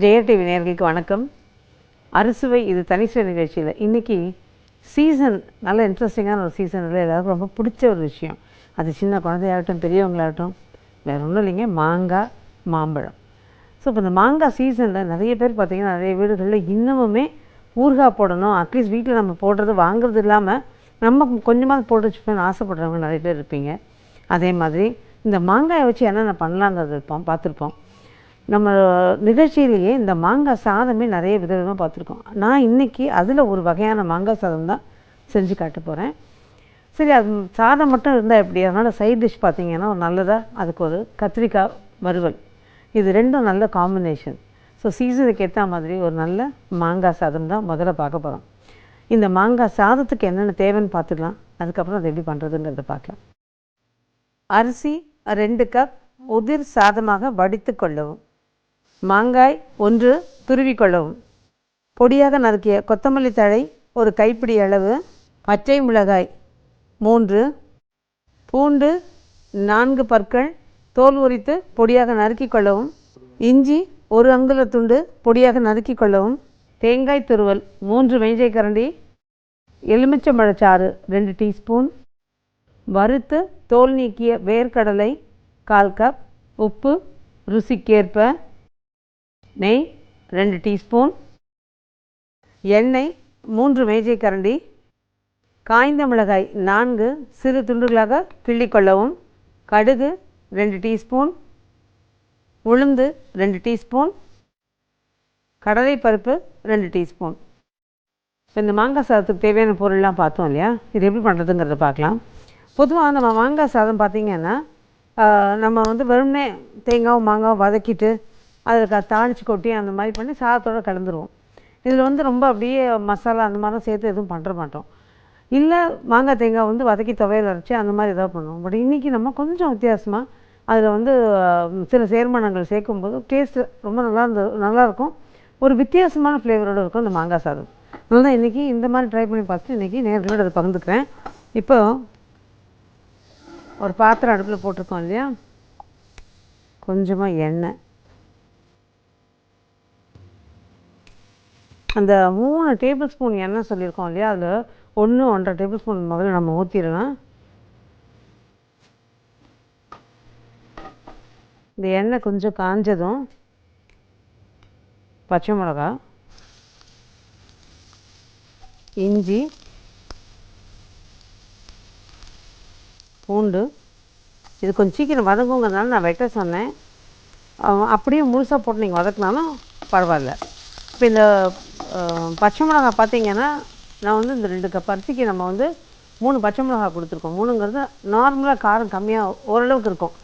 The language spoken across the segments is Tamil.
ஜெயா டிவி நேயர்களுக்கு வணக்கம். அறுசுவை இது தனிசுவை நிகழ்ச்சியில் இன்றைக்கி சீசன் நல்ல இன்ட்ரெஸ்டிங்கான ஒரு சீசனில் எல்லாருக்கும் ரொம்ப பிடிச்ச ஒரு விஷயம். அது சின்ன குழந்தையாகட்டும் பெரியவங்களாகட்டும் வேறு ஒன்றும் இல்லைங்க, மாங்காய் மாம்பழம். ஸோ இப்போ இந்த மாங்காய் சீசனில் நிறைய பேர் பார்த்திங்கன்னா நிறைய வீடுகளில் இன்னமுமே ஊறுகாய் போடணும், அட்லீஸ்ட் வீட்டில் நம்ம போடுறது வாங்குறது இல்லாமல் நம்ம கொஞ்சமாக போட்டு வச்சுப்பேன்னு ஆசைப்படுறவங்க நிறைய பேர் இருப்பீங்க. அதே மாதிரி இந்த மாங்காயை வச்சு என்னென்ன பண்ணலாங்கிறது பார்த்துருப்போம். நம்ம நிகழ்ச்சியிலேயே இந்த மாங்காய் சாதமே நிறைய விதவிதமாக பார்த்துருக்கோம். நான் இன்றைக்கி அதில் ஒரு வகையான மாங்காய் சாதம் தான் செஞ்சு காட்ட போகிறேன். சரி, அது சாதம் மட்டும் இருந்தால் எப்படி, அதனால் சைட் டிஷ் பார்த்திங்கன்னா ஒரு நல்லதாக அதுக்கு ஒரு கத்திரிக்காய் வறுவல், இது ரெண்டும் நல்ல காம்பினேஷன். ஸோ சீசனுக்கு ஏற்ற மாதிரி ஒரு நல்ல மாங்காய் சாதம் தான் முதல்ல பார்க்க போகிறோம். இந்த மாங்காய் சாதத்துக்கு என்னென்ன தேவைன்னு பார்த்துக்கலாம், அதுக்கப்புறம் அதை எப்படி பண்ணுறதுங்கிறத பார்க்கலாம். அரிசி 2 கப் உதிர் சாதமாக வடித்து கொள்ளவும். மாங்காய் 1 துருவிக்கொள்ளவும். பொடியாக நறுக்கிய கொத்தமல்லி தழை ஒரு கைப்பிடி அளவு, பச்சை மிளகாய் 3, பூண்டு 4 பற்கள் தோல் உரித்து பொடியாக நறுக்கி கொள்ளவும். இஞ்சி 1 அங்குல துண்டு பொடியாக நறுக்கி கொள்ளவும். தேங்காய் துருவல் 3 மேஜை கரண்டி. எலுமிச்சம்பழச்சாறு 2 டீஸ்பூன். வறுத்து தோல் நீக்கிய வேர்க்கடலை 1/4 கப். உப்பு ருசிக்கேற்ப. நெய் 2 டீஸ்பூன். எண்ணெய் 3 மேஜை கரண்டி. காய்ந்த மிளகாய் 4 சிறு துண்டுகளாக கிள்ளிக்கொள்ளவும். கடுகு 2 டீஸ்பூன். உளுந்து 2 டீஸ்பூன். கடலைப்பருப்பு 2 டீஸ்பூன். இப்போ இந்த மாங்காய் சாதத்துக்கு தேவையான பொருள்லாம் பார்த்தோம் இல்லையா, இது எப்படி பண்ணுறதுங்கிறத பார்க்கலாம். பொதுவாக நம்ம மாங்காய் சாதம் பார்த்திங்கன்னா நம்ம வெறுமனே தேங்காவும் மாங்காவும் வதக்கிட்டு அதில் தாளித்து கொட்டி அந்த மாதிரி பண்ணி சாதத்தோடு கலந்துருவோம். இதில் ரொம்ப அப்படியே மசாலா அந்த மாதிரிலாம் சேர்த்து எதுவும் பண்ணுற மாட்டோம். இல்லை மாங்காய் தேங்காய் வதக்கி துவையல் அரைச்சி அந்த மாதிரி எதாவது பண்ணுவோம். பட் இன்றைக்கி நம்ம கொஞ்சம் வித்தியாசமாக அதில் சில சேர்மானங்கள் சேர்க்கும்போது டேஸ்ட்டு ரொம்ப நல்லாயிருக்கும். ஒரு வித்தியாசமான ஃப்ளேவரோடு இருக்கும் இந்த மாங்காய் சாதம். அதனால தான் இன்றைக்கி இந்த மாதிரி ட்ரை பண்ணி பார்த்துட்டு இன்றைக்கி நேர்களோடு அதை பகிர்ந்துக்கிறேன். இப்போ ஒரு பாத்திரம் அடுப்பில் போட்டிருக்கோம் இல்லையா, கொஞ்சமாக எண்ணெய், அந்த 3 டேபிள் ஸ்பூன் எண்ணெய் சொல்லியிருக்கோம் இல்லையா, அதில் 1-1.5 டேபிள் ஸ்பூன் முதல்ல நம்ம ஊற்றிடலாம். இந்த எண்ணெய் கொஞ்சம் காஞ்சதும் பச்சை மிளகா, இஞ்சி, பூண்டு, இது கொஞ்சம் சீக்கிரம் வதங்குங்கிறதுனால நான் வெட்ட சொன்னேன். அப்படியே முழுசாக போட்டு நீங்கள் வதக்கினாலும் பரவாயில்ல. இப்போ இந்த பச்சை மிளகா பார்த்திங்கன்னா நான் இந்த 2 கப் அரிசிக்கு நம்ம 3 பச்சை மிளகா கொடுத்துருக்கோம். 3ங்கிறது நார்மலாக காரம் கம்மியாக ஓரளவுக்கு இருக்கும்,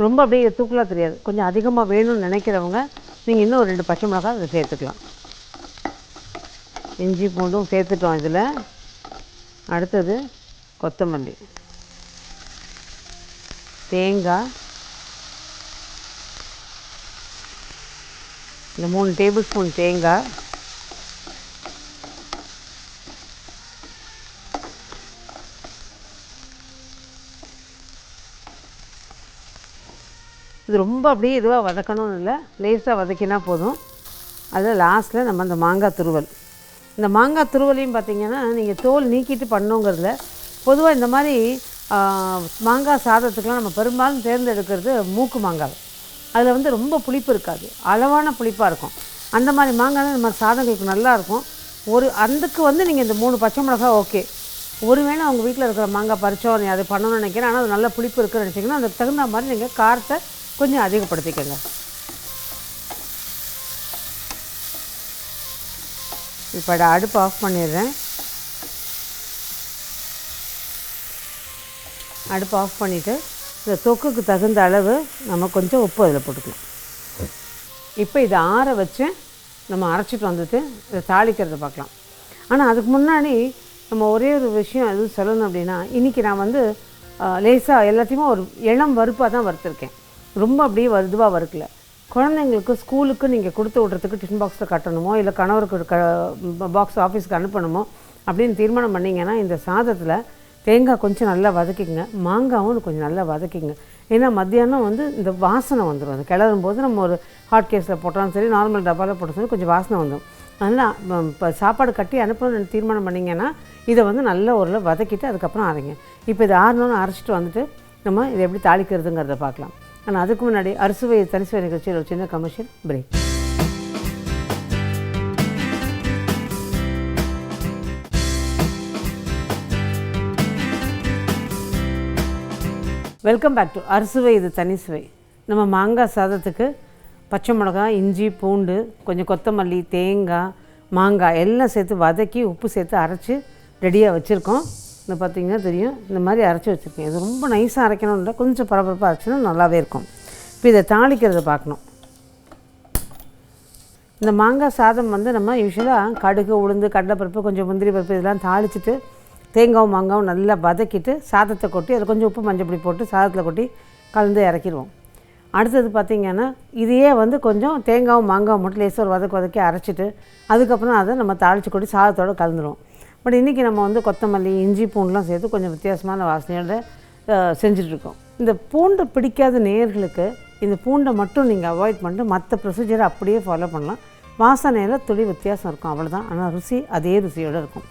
ரொம்ப அப்படியே தூக்கலாக தெரியாது. கொஞ்சம் அதிகமாக வேணும்னு நினைக்கிறவங்க நீங்கள் இன்னும் ஒரு 2 பச்சை மிளகா அதை சேர்த்துக்கலாம். இஞ்சி பூண்டும் சேர்த்துட்டோம். இதில் அடுத்தது கொத்தமல்லி, தேங்காய், இந்த 3 டேபிள் ஸ்பூன் தேங்காய், இது ரொம்ப அப்படியே இதுவாக வதக்கணும்னு இல்லை, லேசாக வதக்கினா போதும். அதில் லாஸ்ட்டில் நம்ம அந்த மாங்காய் துருவல், இந்த மாங்காய் துருவலையும் பார்த்திங்கன்னா நீங்கள் தோல் நீக்கிட்டு பண்ணுங்கிறதுல பொதுவாக இந்த மாதிரி மாங்காய் சாதத்துக்கெலாம் நம்ம பெரும்பாலும் தேர்ந்தெடுக்கிறது மூக்கு மாங்காய். அதில் ரொம்ப புளிப்பு இருக்காது, அளவான புளிப்பாக இருக்கும். அந்த மாதிரி மாங்காய் இந்த மாதிரி சாதங்களுக்கு நல்லாயிருக்கும். அதுக்கு நீங்கள் இந்த 3 பச்சை மிளகா ஓகே. ஒருவேளை அவங்க வீட்டில் இருக்கிற மாங்காய் பறிச்சோம் நீ அதை பண்ணணும்னு நினைக்கிறேன், ஆனால் அது நல்லா புளிப்பு இருக்குன்னு நினச்சிங்கன்னா அதுக்கு தகுந்த மாதிரி நீங்கள் காரத்தை கொஞ்சம் அதிகப்படுத்திக்கங்க. இப்போ அடுப்பு ஆஃப் பண்ணிடுறேன். அடுப்பு ஆஃப் பண்ணிவிட்டு இந்த தொக்குக்கு தகுந்த அளவு நம்ம கொஞ்சம் உப்பு அதில் போட்டுக்கலாம். இப்போ இதை ஆற வச்சு நம்ம அரைச்சிட்டு வந்துட்டு இதை தாளிக்கிறத பார்க்கலாம். ஆனால் அதுக்கு முன்னாடி நம்ம ஒரே ஒரு விஷயம் எதுவும் சொல்லணும் அப்படின்னா, இன்றைக்கி நான் லேசாக எல்லாத்தையுமே ஒரு இளம் வறுப்பாக தான் வறுத்துருக்கேன், ரொம்ப அப்படியே இதுவாக வறுக்கலை. குழந்தைங்களுக்கு ஸ்கூலுக்கு நீங்கள் கொடுத்து விட்றதுக்கு டிஃபன் பாக்ஸில் கட்டணுமோ இல்லை கணவருக்கு பாக்ஸ் ஆஃபீஸுக்கு அனுப்பணுமோ அப்படின்னு தீர்மானம் பண்ணிங்கன்னா இந்த சாதத்தில் தேங்காய் கொஞ்சம் நல்லா வதக்கிங்க, மாங்காவும் கொஞ்சம் நல்லா வதக்கிங்க. ஏன்னா மத்தியானம் வந்து இந்த வாசனை வந்துடும். அது கிளறும் போது நம்ம ஒரு ஹாட் கேஸில் போட்டாலும் சரி, நார்மல் டப்பாவில் போட்டாலும் சரி கொஞ்சம் வாசனை வந்துடும். அதனால் இப்போ சாப்பாடு கட்டி அனுப்பணும்னு தீர்மானம் பண்ணிங்கன்னா இதை வந்து நல்ல ஒரு வதக்கிட்டு அதுக்கப்புறம் அரைங்க. இப்போ இது ஆறணும்னு அரைச்சிட்டு வந்துட்டு நம்ம இதை எப்படி தாளிக்கிறதுங்கிறத பார்க்கலாம். ஆனால் அதுக்கு முன்னாடி அறுசுவை தனிசுவை நிகழ்ச்சியில் ஒரு சின்ன commercial break. Welcome back to Arusuvai இது தனிசுவை. நம்ம மாங்காய் சாதத்துக்கு பச்சை மிளகாய், இஞ்சி, பூண்டு, கொஞ்சம் கொத்தமல்லி, தேங்காய், மாங்காய் எல்லாம் சேர்த்து வதக்கி உப்பு சேர்த்து அரைச்சி ரெடியாக வச்சுருக்கோம். இந்த பார்த்திங்கன்னா தெரியும், இந்த மாதிரி அரைச்சி வச்சுருக்கேன். இது ரொம்ப நைஸாக அரைக்கணும்ல, கொஞ்சம் பரபரப்பாக அரைச்சினா நல்லாவே இருக்கும். இப்போ இதை தாளிக்கிறத பார்க்கணும். இந்த மாங்காய் சாதம் வந்து நம்ம யூஸ்வலாக கடுகு, உளுந்து, கடலைப்பருப்பு, கொஞ்சம் முந்திரி பருப்பு இதெல்லாம் தாளிச்சிட்டு தேங்காவும் மாங்காவும் நல்லா வதக்கிட்டு சாதத்தை கொட்டி அதில் கொஞ்சம் உப்பு மஞ்சப்பொடி போட்டு சாதத்தில் கொட்டி கலந்து இறக்கிடுவோம். அடுத்தது பார்த்திங்கன்னா இதையே வந்து கொஞ்சம் தேங்காவும் மாங்காவும் மட்டும் லேசாக ஒரு வதக்கி அரைச்சிட்டு அதுக்கப்புறம் அதை நம்ம தாளித்து கொட்டி சாதத்தோடு கலந்துருவோம். பட் இன்றைக்கி நம்ம வந்து கொத்தமல்லி, இஞ்சி, பூண்டுலாம் சேர்த்து கொஞ்சம் வித்தியாசமான வாசனையோட செஞ்சிட்ருக்கோம். இந்த பூண்டு பிடிக்காத நேயர்களுக்கு இந்த பூண்டை மட்டும் நீங்கள் அவாய்ட் பண்ணிட்டு மற்ற ப்ரொசீஜரை அப்படியே ஃபாலோ பண்ணலாம். வாசனையில் துளி வித்தியாசம் இருக்கும், அவ்வளோதான். ஆனால் ருசி அதே ருசியோடு இருக்கும்.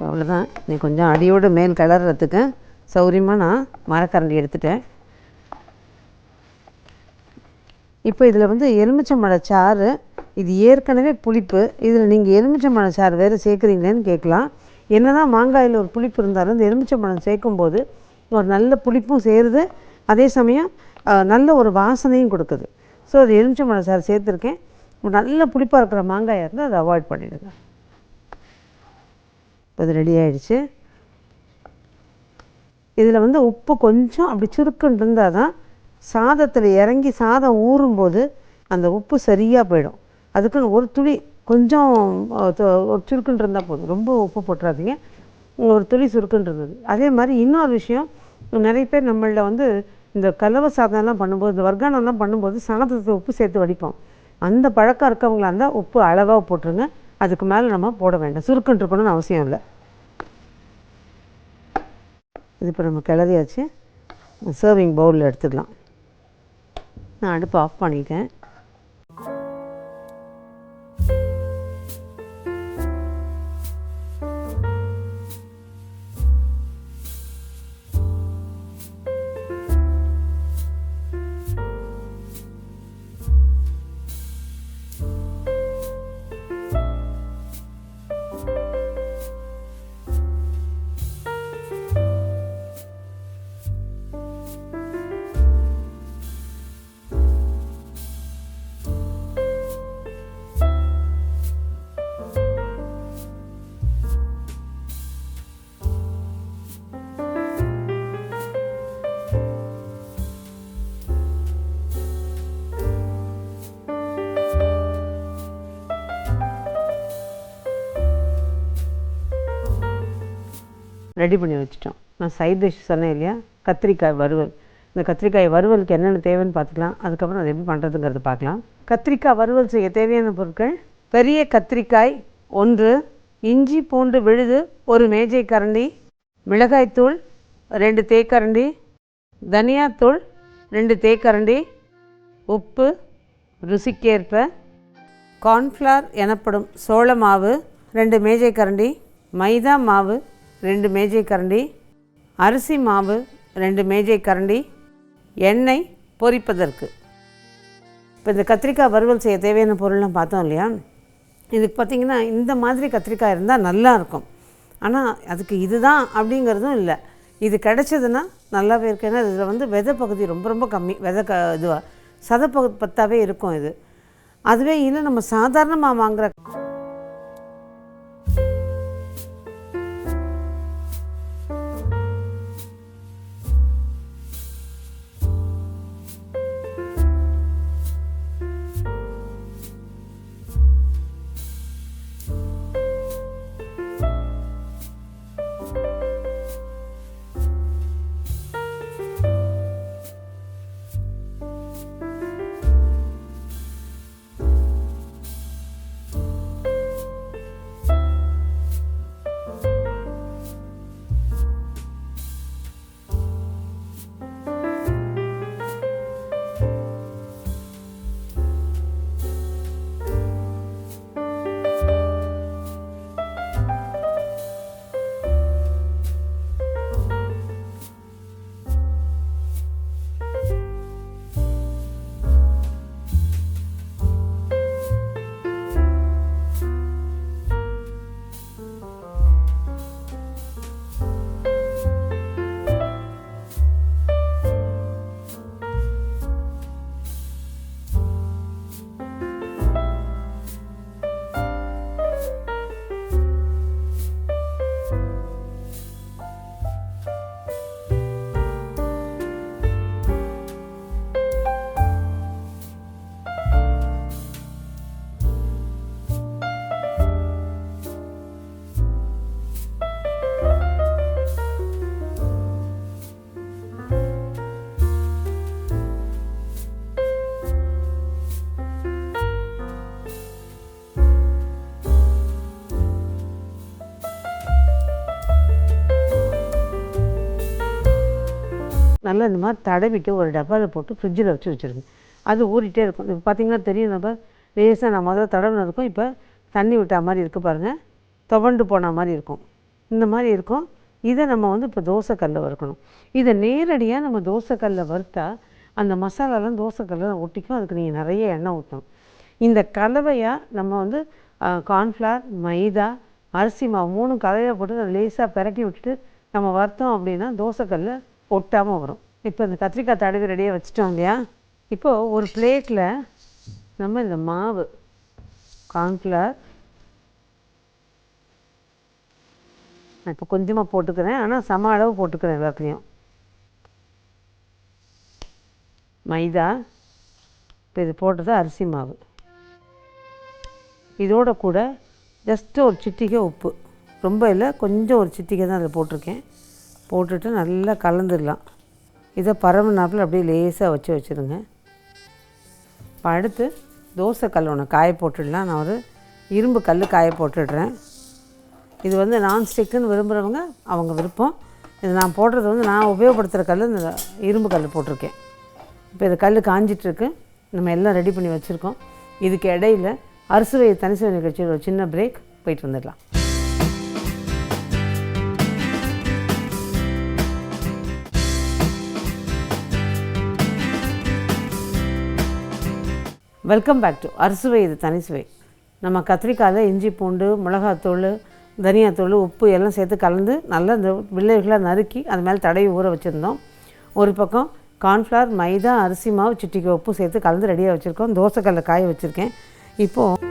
அவ்வளோதான். நீ கொஞ்சம் அடியோடு மேல் கிளறதுக்கு சௌரியமாக நான் மரக்கரண்டி எடுத்துட்டேன். இப்போ இதில் வந்து எலுமிச்சம்பழ சாறு இது ஏற்கனவே புளிப்பு, இதில் நீங்கள் எலுமிச்சம்பழம் சாறு வேறு சேர்க்குறீங்களேன்னு கேட்கலாம். என்ன தான் மாங்காயில் ஒரு புளிப்பு இருந்தாலும் இந்த எலுமிச்சம்பழம் சேர்க்கும்போது ஒரு நல்ல புளிப்பும் சேருது, அதே சமயம் நல்ல ஒரு வாசனையும் கொடுக்குது. ஸோ அது எலுமிச்சம்பழம் சாறு சேர்த்துருக்கேன். நல்ல புளிப்பாக இருக்கிற மாங்காயாக இருந்தால் அதை அவாய்ட் பண்ணிவிடுங்க. அது ரெடி ஆகிடுச்சு. இதில் வந்து உப்பு கொஞ்சம் அப்படி சுருக்குன்னு இருந்தால் தான் சாதத்தில் இறங்கி சாதம் ஊறும்போது அந்த உப்பு சரியாக போயிடும். அதுக்குன்னு ஒரு துளி கொஞ்சம் ஒரு சுருக்குன்னு இருந்தால் போதும், ரொம்ப உப்பு போட்டுறாதீங்க. ஒரு துளி சுருக்குன்னு இருந்தது. அதே மாதிரி இன்னொரு விஷயம், நிறைய பேர் நம்மளில் வந்து இந்த கலவை சாதம்லாம் பண்ணும்போது, இந்த வர்கானம்லாம் பண்ணும்போது சாதத்துக்கு உப்பு சேர்த்து வடிப்போம். அந்த பழக்கம் இருக்கவங்களா இருந்தால் உப்பு அளவாக போட்டுருங்க. அதுக்கு மேலே நம்ம போட வேண்டாம், சுருக்குன்னு இருக்கணும்னு அவசியம் இல்லை. இது இப்போ நம்ம கிளறியாச்சு. சர்விங் பவுலில் எடுத்துக்கலாம். நான் அடுப்பு ஆஃப் பண்ணிட்டேன். ரெடி பண்ணி வச்சுட்டோம். நான் சைட் டிஷ் சொன்னேன் இல்லையா, கத்திரிக்காய் வறுவல். இந்த கத்திரிக்காய் வறுவலுக்கு என்னென்ன தேவைன்னு பார்த்துக்கலாம். அதுக்கப்புறம் அதை எப்படி பண்ணுறதுங்கிறது பார்க்கலாம். கத்திரிக்காய் வறுவல் செய்ய தேவையான பொருட்கள்: பெரிய கத்திரிக்காய் 1, இஞ்சி பூண்டு விழுது 1 மேஜை கரண்டி, மிளகாய்த்தூள் 2 தேக்கரண்டி, தனியாத்தூள் 2 தேக்கரண்டி, உப்பு ருசிக்கேற்ப, கார்ன்ஃப்ளவர் எனப்படும் சோள மாவு 2 மேஜை கரண்டி, மைதா மாவு 2 மேஜை கரண்டி, அரிசி மாவு 2 மேஜை கரண்டி, எண்ணெய் பொரிப்பதற்கு. இப்போ இந்த கத்திரிக்காய் வறுவல் செய்ய தேவையான பொருள்லாம் பார்த்தோம் இல்லையா. இதுக்கு பார்த்திங்கன்னா இந்த மாதிரி கத்திரிக்காய் இருந்தால் நல்லாயிருக்கும். ஆனால் அதுக்கு இதுதான் அப்படிங்கிறதும் இல்லை. இது கிடச்சதுன்னா நல்லாவே இருக்குது. ஏன்னா இதில் வந்து விதை பகுதி ரொம்ப ரொம்ப கம்மி, விதை இதுவாக சதப்பத்தாவே இருக்கும் இது. அதுவே இல்லை நம்ம சாதாரணமாக வாங்குகிற நல்லா இந்த மாதிரி தடவிட்டு ஒரு டப்பாவில் போட்டு ஃப்ரிட்ஜில் வச்சுருங்க. அது ஊறிட்டே இருக்கும். இப்போ பார்த்திங்கன்னா தெரியும், நம்ம லேசாக நான் முதல்ல தடவினதுக்கும் இப்போ தண்ணி விட்டா மாதிரி இருக்குது பாருங்கள், துவண்டு போன மாதிரி இருக்கும். இந்த மாதிரி இருக்கும். இதை நம்ம வந்து இப்போ தோசைக்கல்லில் வறுக்கணும். இதை நேரடியாக நம்ம தோசைக்கல்லில் வறுத்தா அந்த மசாலாலாம் தோசைக்கல்லில் ஒட்டிக்கும். அதுக்கு நீங்கள் நிறைய எண்ணெய் ஊற்றணும். இந்த கலவையாக நம்ம வந்து கார்ன்ஃப்ளவர், மைதா, அரிசி மாவு 3 கலவையாக போட்டு அதை லேசாக பிரட்டி விட்டுட்டு நம்ம வறுத்தோம் அப்படின்னா தோசைக்கல்ல ஒட்டாமல் வரும். இப்போ இந்த கத்திரிக்காய் தடவி ரெடியாக வச்சுட்டோம் இல்லையா? இப்போது ஒரு பிளேட்டில் நம்ம இந்த மாவு கார்ன்ஃப்ளவர் நான் இப்போ கொஞ்சமாக போட்டுக்கிறேன், ஆனால் சம அளவு போட்டுக்கிறேன் எல்லாத்துலேயும். மைதா, இப்போ இது போட்டது அரிசி மாவு, இதோட கூட ஜஸ்ட்டு ஒரு சிட்டிகை உப்பு, ரொம்ப இல்லை, கொஞ்சம் ஒரு சிட்டிகை தான் அதில் போட்டிருக்கேன். போட்டுட்டு நல்லா கலந்துடலாம். இதை பரவனாப்பில் அப்படியே லேசாக வச்சுருங்க. இப்போ அடுத்து தோசை கல் ஒன்று காய போட்டுடலாம். நான் ஒரு இரும்பு கல் காய போட்டுடுறேன். இது வந்து நான்ஸ்டிக்குன்னு விரும்புகிறவங்க அவங்க விருப்பம். இது நான் போடுறது வந்து நான் உபயோகப்படுத்துகிற கல் இந்த இரும்பு கல் போட்டிருக்கேன். இப்போ இது கல் காஞ்சிட்ருக்கு. நம்ம எல்லாம் ரெடி பண்ணி வச்சுருக்கோம். இதுக்கு இடையில் அறுசுவை தனிசுவை நிகழ்ச்சியில் ஒரு சின்ன பிரேக் போயிட்டு வந்துடலாம். வெல்கம் பேக் டு அறுசுவை இது தனிசுவை. நம்ம கத்திரிக்காயில் இஞ்சி பூண்டு, மிளகாத்தூள், தனியாத்தூள், உப்பு எல்லாம் சேர்த்து கலந்து நல்லா இந்த வில்லைகளாக நறுக்கி அது மேலே தடவி ஊற வச்சுருந்தோம். ஒரு பக்கம் கார்ன்ஃப்ளவர், மைதா, அரிசி மாவு, சிட்டிகை உப்பு சேர்த்து கலந்து ரெடியாக வச்சுருக்கோம். தோசைக்கல்ல காய வச்சுருக்கேன். இப்போது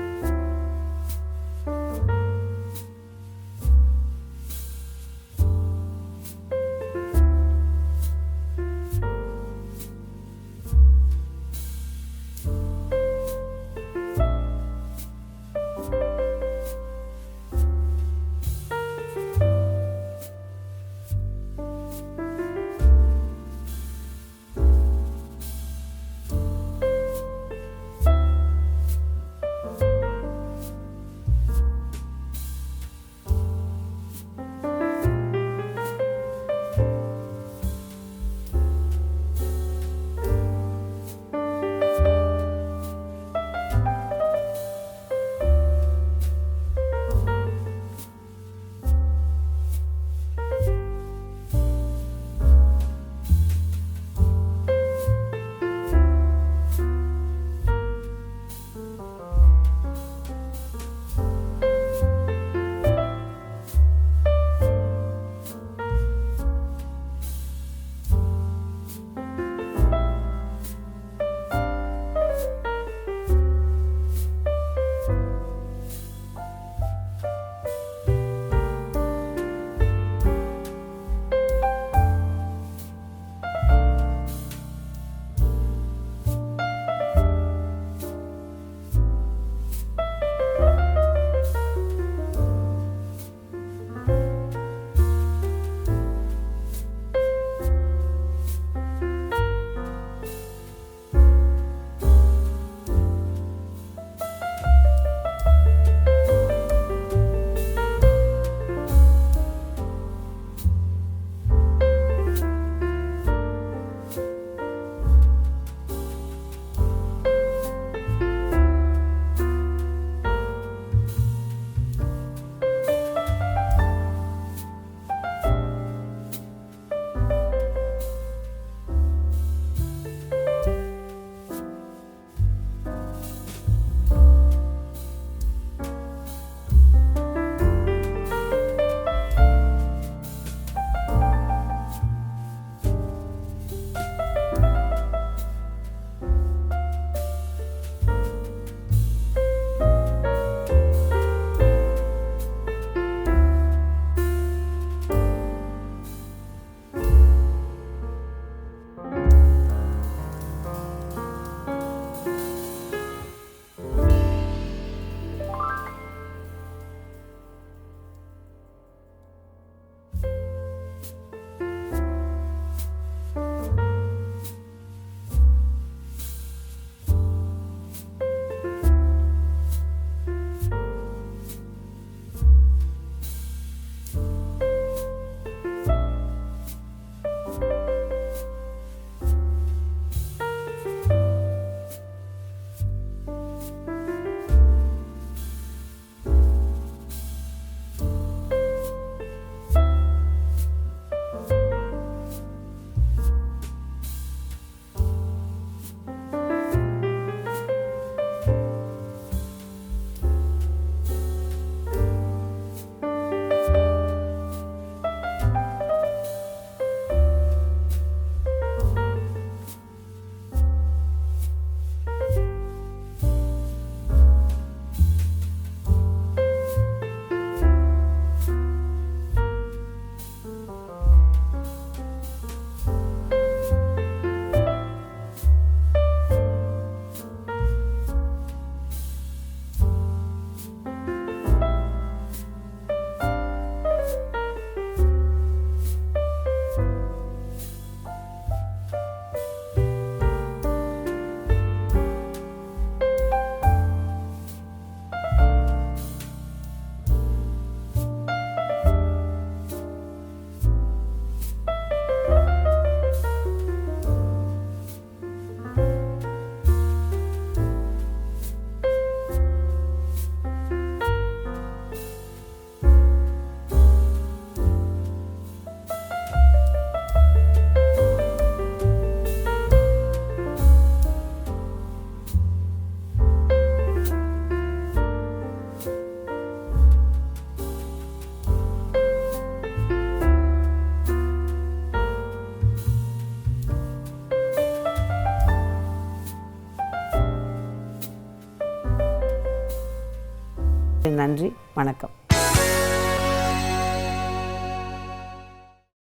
நன்றி, வணக்கம்.